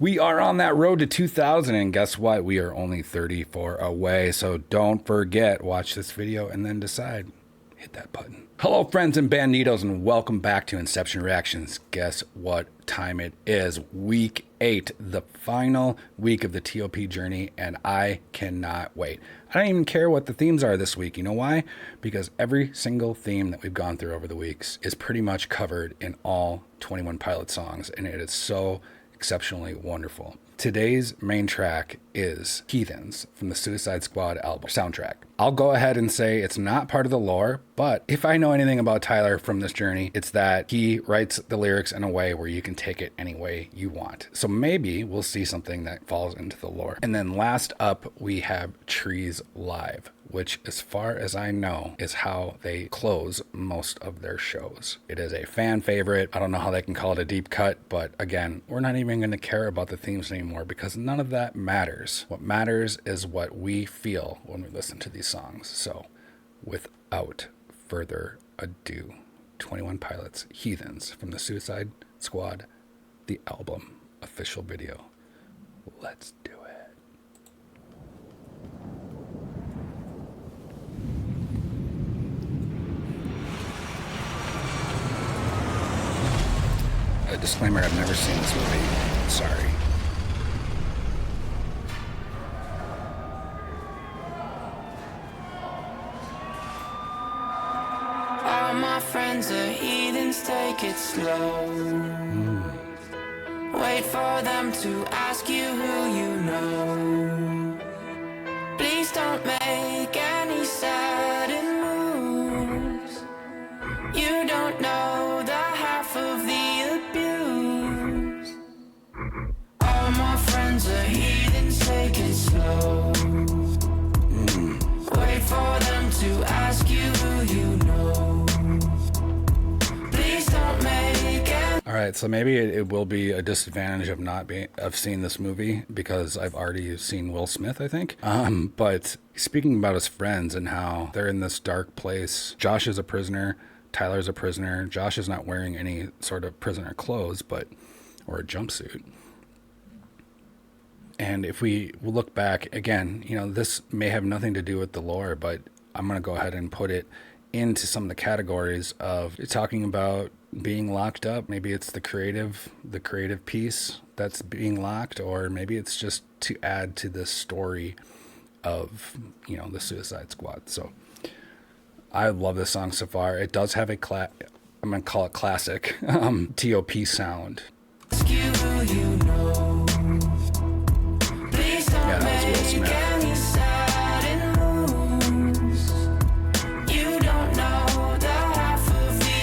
We are on that road to 2000, and guess what? We are only 34 away, so don't forget, watch this video and then decide. Hit that button. Hello, friends and banditos, and welcome back to Inception Reactions. Guess what time it is? Week 8, the final week of the TOP journey, and I cannot wait. I don't even care what the themes are this week. You know why? Because every single theme that we've gone through over the weeks is pretty much covered in all 21 Pilots songs, and it is so exceptionally wonderful. Today's main track is Heathens from the Suicide Squad album soundtrack. I'll go ahead and say it's not part of the lore, but if I know anything about Tyler from this journey, it's that he writes the lyrics in a way where you can take it any way you want. So maybe we'll see something that falls into the lore. And then last up, we have Trees Live, which, as far as I know, is how they close most of their shows. It is a fan favorite. I don't know how they can call it a deep cut, but again, we're not even going to care about the themes anymore because none of that matters. What matters is what we feel when we listen to these songs. So without further ado, 21 Pilots, Heathens from the Suicide Squad, the album official video. Let's do it. A disclaimer, I've never seen this movie. Sorry. All my friends are heathens, take it slow. Wait for them to ask you who you know. Please don't make any sudden moves. You don't know the half of the abuse. All my friends are heathens, take it slow. Wait for them to ask you who you know. Please don't make it. All right, so maybe it will be a disadvantage of seeing this movie because I've already seen Will Smith, I think. But speaking about his friends and how they're in this dark place, Josh is a prisoner. Tyler's a prisoner. Josh is not wearing any sort of prisoner clothes, or a jumpsuit. And if we look back again, you know, this may have nothing to do with the lore, but I'm going to go ahead and put it into some of the categories of talking about being locked up. Maybe it's the creative piece that's being locked, or maybe it's just to add to the story of, you know, the Suicide Squad. So I love this song so far. It does have I'm going to call it classic TOP sound. Ask you who you know. Please don't Yeah, that was Will make Smith. any sudden moves. You don't know the half of the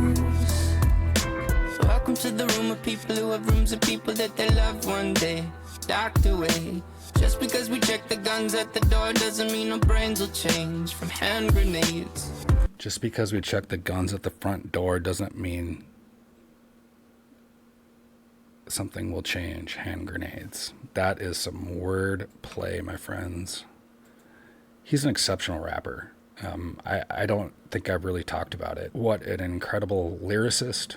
abuse. Welcome to the room of people who have rooms of people that they loved one day docked away. Just because we check the guns at the door doesn't mean our brains will change from hand grenades. Just because we check the guns at the front door doesn't mean something will change. Hand grenades. That is some word play, my friends. He's an exceptional rapper. I don't think I've really talked about it. What an incredible lyricist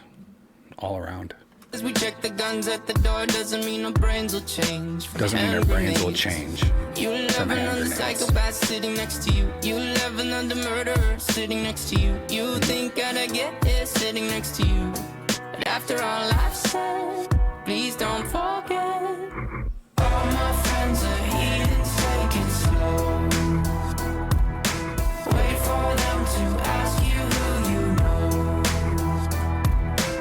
all around. As we check the guns at the door doesn't mean our brains will change from Doesn't mean hand our brains will grenades. change You love from hand another grenades. psychopath sitting next to you. You love another murderer sitting next to you. You think I'd get here sitting next to you. But after all I've said, please don't forget. All my friends are heathens, take it slow. Wait for them to ask you who you know.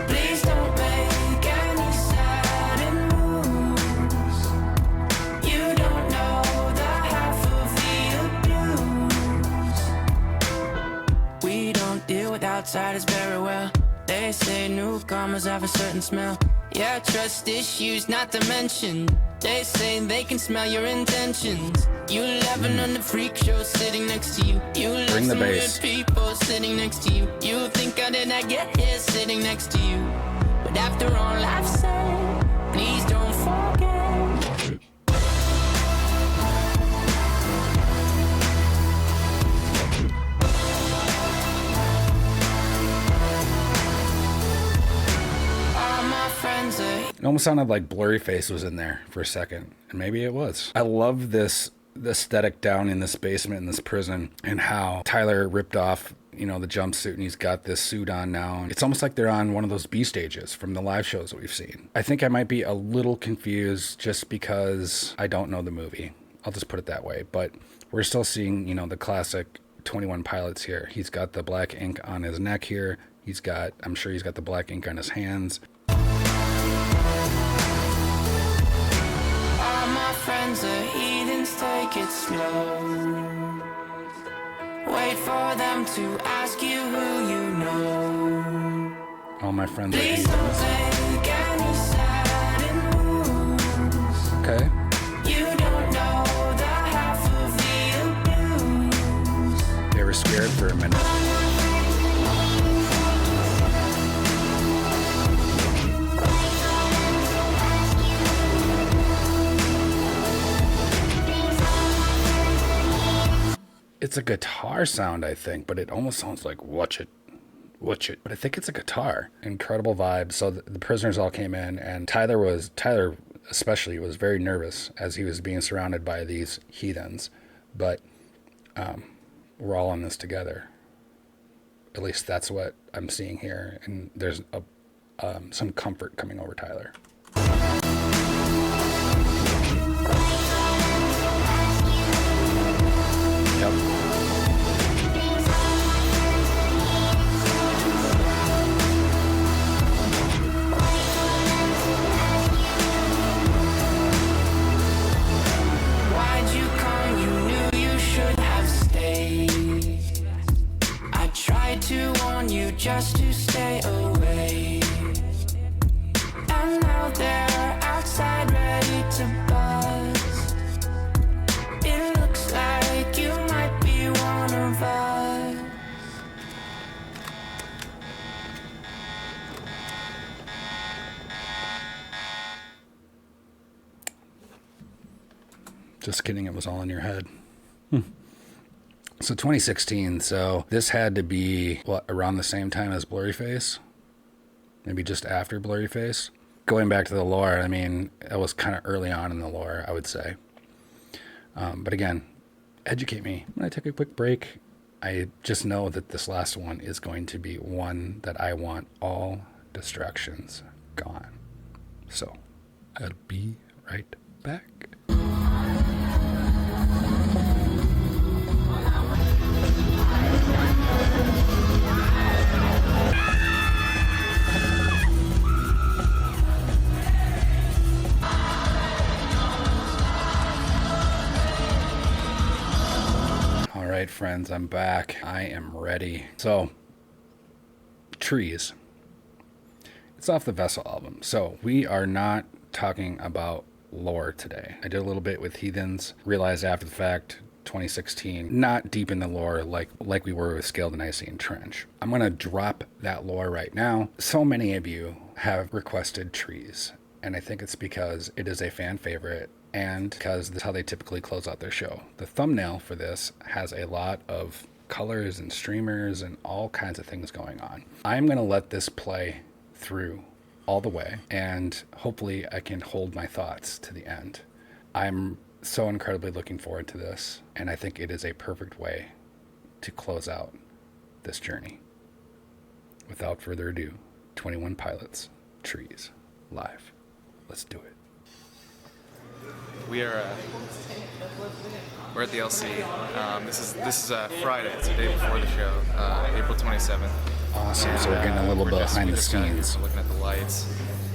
Please don't make any sudden moves. You don't know the half of the abuse. We don't deal with outsiders very well. They say newcomers have a certain smell. Yeah, trust issues not to mention. They say they can smell your intentions. You love another freak show sitting next to you. You love Bring the some weird bass. people sitting next to you. You think I did not get here sitting next to you. But after all I've said, please don't forget. almost sounded like Blurryface was in there for a second, and maybe it was. I love this the aesthetic down in this basement in this prison, and how Tyler ripped off, you know, the jumpsuit, and he's got this suit on now. It's almost like they're on one of those B stages from the live shows that we've seen. I think I might be a little confused just because I don't know the movie. I'll just put it that way. But we're still seeing, you know, the classic 21 Pilots here. He's got the black ink on his neck here. He's got, I'm sure he's got the black ink on his hands. All my friends are heathens, take it slow. Wait for them to ask you who you know. All my friends are Please heathens. don't take any sudden moves. Okay. You don't know the half of the abuse. They were scared for a minute. It's a guitar sound, I think, but it almost sounds like watch it. But I think it's a guitar. Incredible vibe. So the prisoners all came in, and Tyler especially was very nervous as he was being surrounded by these heathens. But we're all in this together. At least that's what I'm seeing here, and there's some comfort coming over Tyler. Yep. Why'd you come? You knew you should have stayed. I tried to warn you just to stay away. And now they're outside ready to buzz. It looks like you might be one of us. Just kidding, it was all in your head. So 2016, so this had to be, what, around the same time as Blurryface? Maybe just after Blurryface? Going back to the lore, I mean, it was kind of early on in the lore, I would say. But again, educate me. When I take a quick break, I just know that this last one is going to be one that I want all distractions gone. So, I'll be right back. All right, friends, I'm back. I am ready. So, Trees. It's off the Vessel album. So, we are not talking about lore today. I did a little bit with Heathens, realized after the fact, 2016, not deep in the lore like we were with Scaled and Nicene Trench. I'm going to drop that lore right now. So many of you have requested Trees, and I think it's because it is a fan favorite and because that's how they typically close out their show. The thumbnail for this has a lot of colors and streamers and all kinds of things going on. I'm going to let this play through all the way, and hopefully I can hold my thoughts to the end. I'm so incredibly looking forward to this, and I think it is a perfect way to close out this journey. Without further ado, 21 Pilots, Trees, live. Let's do it. We're at the LC. This is Friday. It's the day before the show, April 27th. Awesome. So we're getting a little behind the scenes. We're looking at the lights,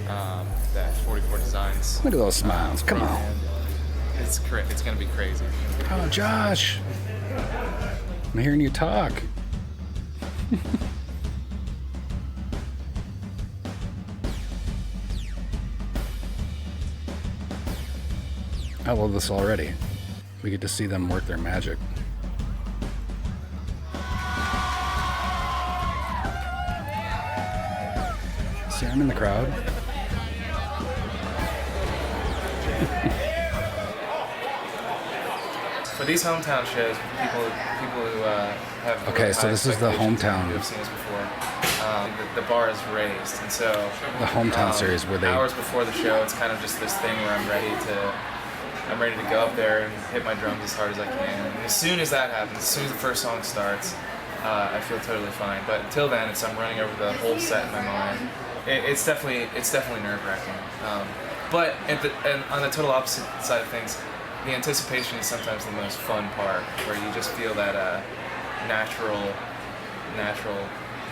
that 44 designs. Look at those smiles. Come on. It's gonna be crazy. Oh, Josh. I'm hearing you talk. I love this already. We get to see them work their magic. See, I'm in the crowd. For these hometown shows, people who have Okay, so this is the hometown. who have seen us before. The bar is raised, and so The hometown series where they hours before the show, it's kind of just this thing where I'm ready to go up there and hit my drums as hard as I can. And as soon as that happens, as soon as the first song starts, I feel totally fine. But until then, I'm running over the whole set in my mind. It's definitely nerve-wracking. But on the total opposite side of things, the anticipation is sometimes the most fun part, where you just feel that natural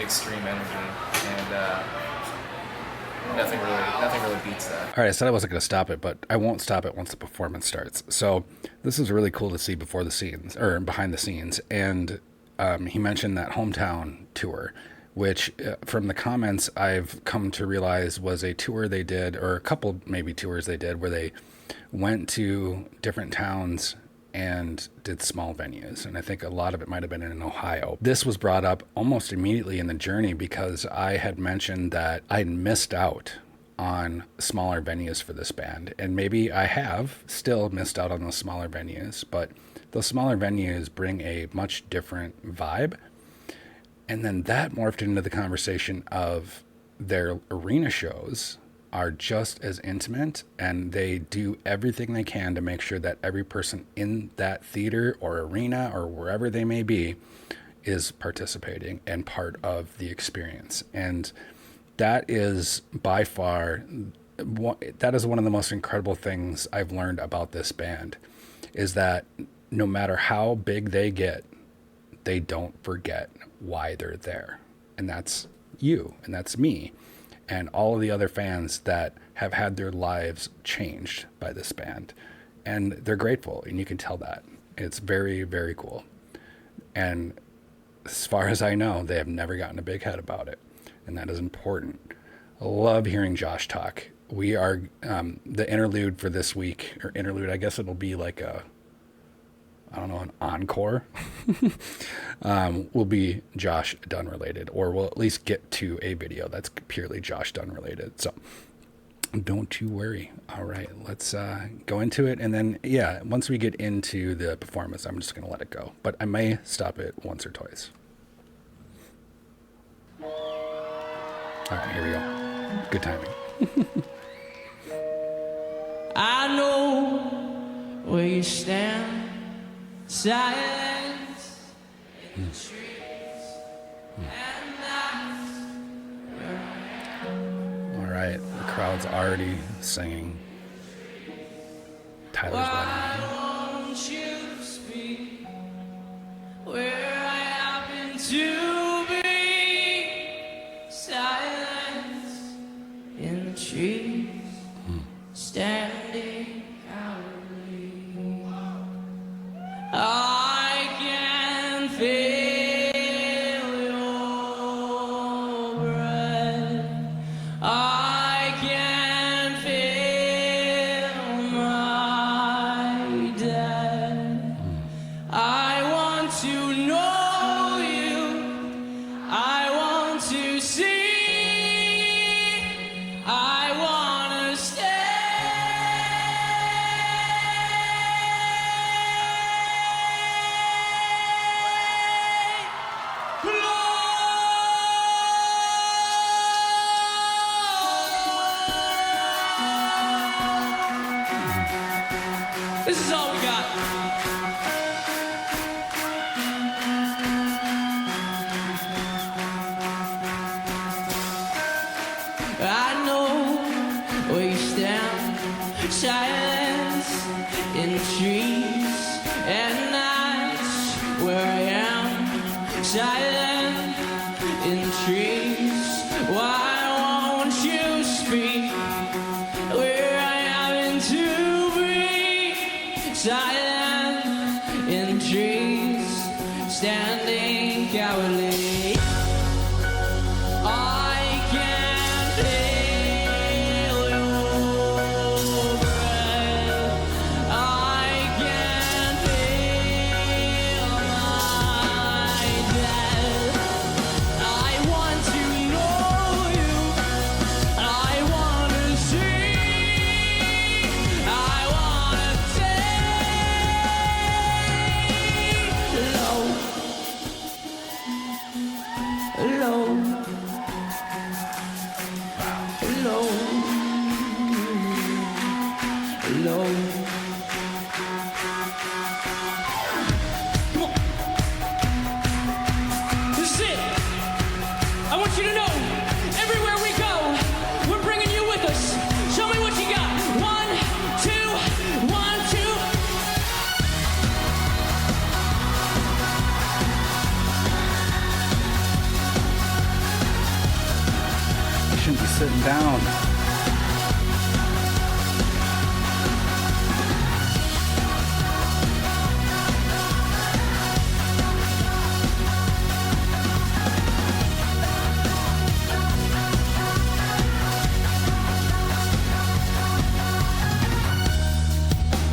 extreme energy, and nothing really beats that. All right, I said I wasn't going to stop it, but I won't stop it once the performance starts. So this is really cool to see before the scenes, or behind the scenes. And he mentioned that hometown tour, which from the comments I've come to realize was a tour they did, or a couple maybe tours they did, where they went to different towns and did small venues. And I think a lot of it might have been in Ohio. This was brought up almost immediately in the journey because I had mentioned that I'd missed out on smaller venues for this band. And maybe I have still missed out on those smaller venues, but those smaller venues bring a much different vibe. And then that morphed into the conversation of their arena shows are just as intimate, and they do everything they can to make sure that every person in that theater or arena or wherever they may be is participating and part of the experience. And that is by far, that is one of the most incredible things I've learned about this band, is that no matter how big they get, they don't forget why they're there. And that's you, and that's me, and all of the other fans that have had their lives changed by this band. And they're grateful, and you can tell that. It's very, very cool. And as far as I know, they have never gotten a big head about it, and that is important. I love hearing Josh talk. We are, the interlude for this week, or interlude, I guess it'll be like an encore, will be Josh Dunn related, or we'll at least get to a video that's purely Josh Dunn related. So don't you worry. All right, let's go into it. And then, yeah, once we get into the performance, I'm just going to let it go. But I may stop it once or twice. All right, here we go. Good timing. I know where you stand. Silence in the trees and nights. All right, the crowd's already singing Tyler's Wedding. Why won't you speak where I happen to be? Silence in the trees, standing cowardly. I can feel your breath. I can feel my death. I want to know you. I want to see. I want to stay. This is all we got. I know where you stand, silence in the trees and nights where I am, silent in the trees. Why won't you speak where I happen to be? Silent in the trees, standing cowardly. I can feel your breath. I can feel my death. I want to know you. I want to see. I want to take. alone. Come on. This is it. I want you to know, everywhere we go, we're bringing you with us. Show me what you got. 1, 2, 1, 2. You shouldn't be sitting down.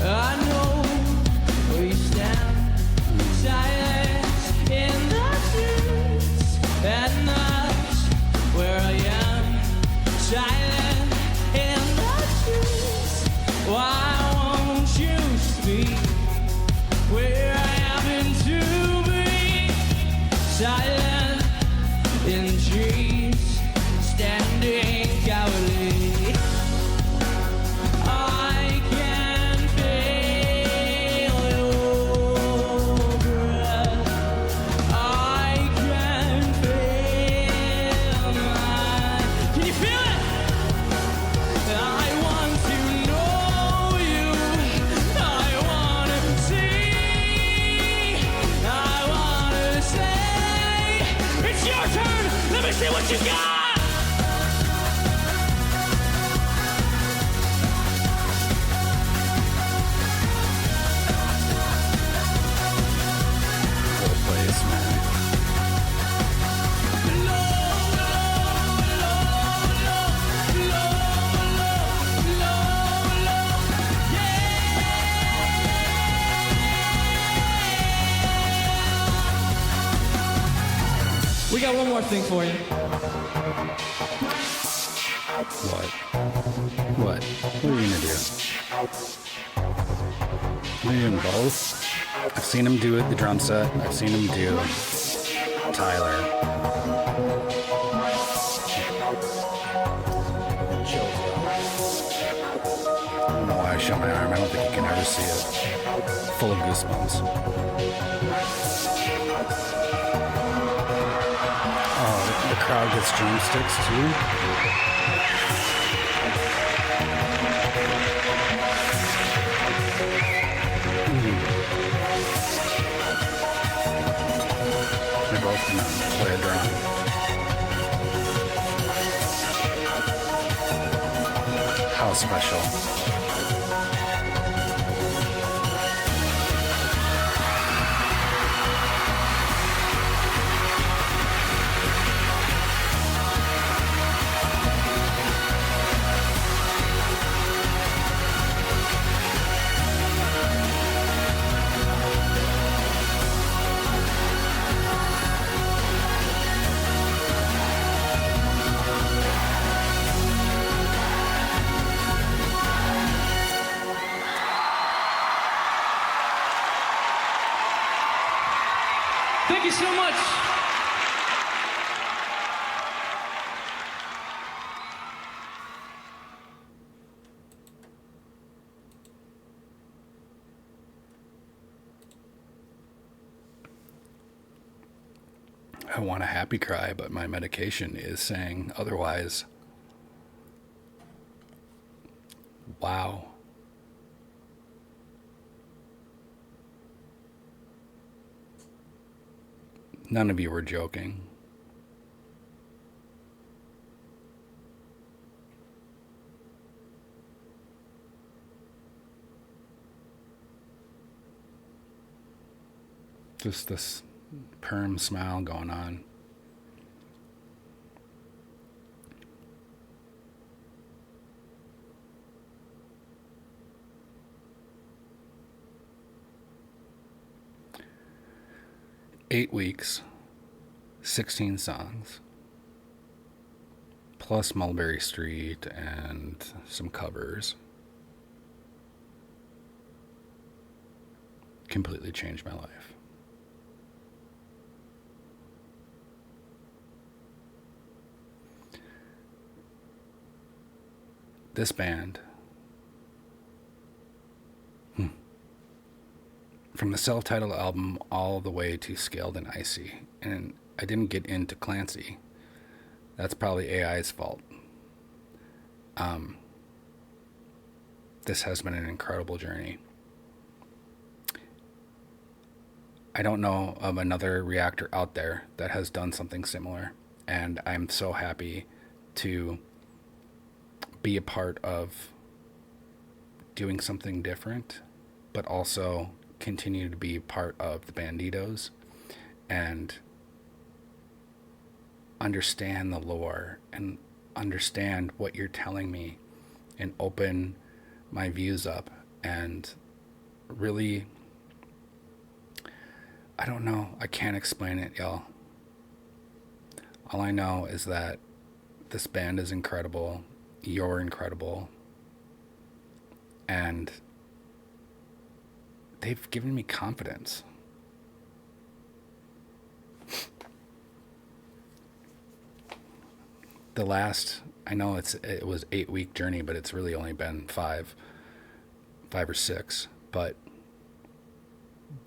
I know where you stand, silent in the streets, and that's where I am, silent in the streets. Why won't you speak where I happen to be? Silent in trees, standing cowardly. I can feel your breath. I can feel mine. Can you feel it? I want to know you. I want to see. I want to say, it's your turn. Let me see what you got. Whole place, man. We got one more thing for you. What? What? What are you gonna do? Are you doing both? I've seen him do it, the drum set. I've seen him do Tyler. I don't know why I show my arm. I don't think you can ever see it. Full of goosebumps. Oh, the crowd gets drumsticks too. They're both gonna play a drum. How special. Thank you so much. I want a happy cry, but my medication is saying otherwise. Wow. None of you were joking. Just this perm smile going on. Eight weeks, 16 songs, plus Mulberry Street and some covers. Completely changed my life. This band from the self-titled album all the way to Scaled and Icy. And I didn't get into Clancy. That's probably AI's fault. This has been an incredible journey. I don't know of another reactor out there that has done something similar. And I'm so happy to be a part of doing something different, but also continue to be part of the Banditos and understand the lore and understand what you're telling me and open my views up and really, I don't know, I can't explain it, y'all. All I know is that this band is incredible, you're incredible, and they've given me confidence. The last, I know it was 8-week journey, but it's really only been five or six. But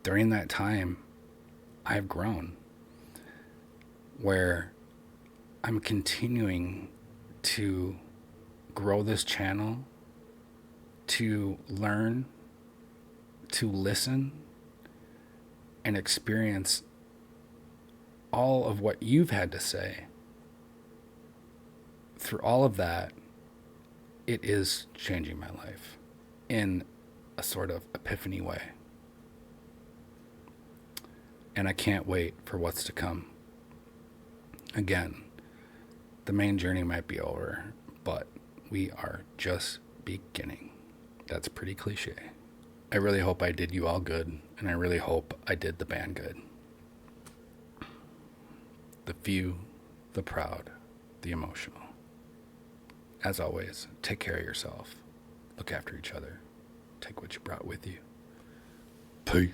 during that time, I've grown, where I'm continuing to grow this channel, to learn, to listen, and experience all of what you've had to say. Through all of that, it is changing my life in a sort of epiphany way. And I can't wait for what's to come. Again, the main journey might be over, but we are just beginning. That's pretty cliche. I really hope I did you all good, and I really hope I did the band good. The few, the proud, the emotional. As always, take care of yourself. Look after each other. Take what you brought with you. Peace.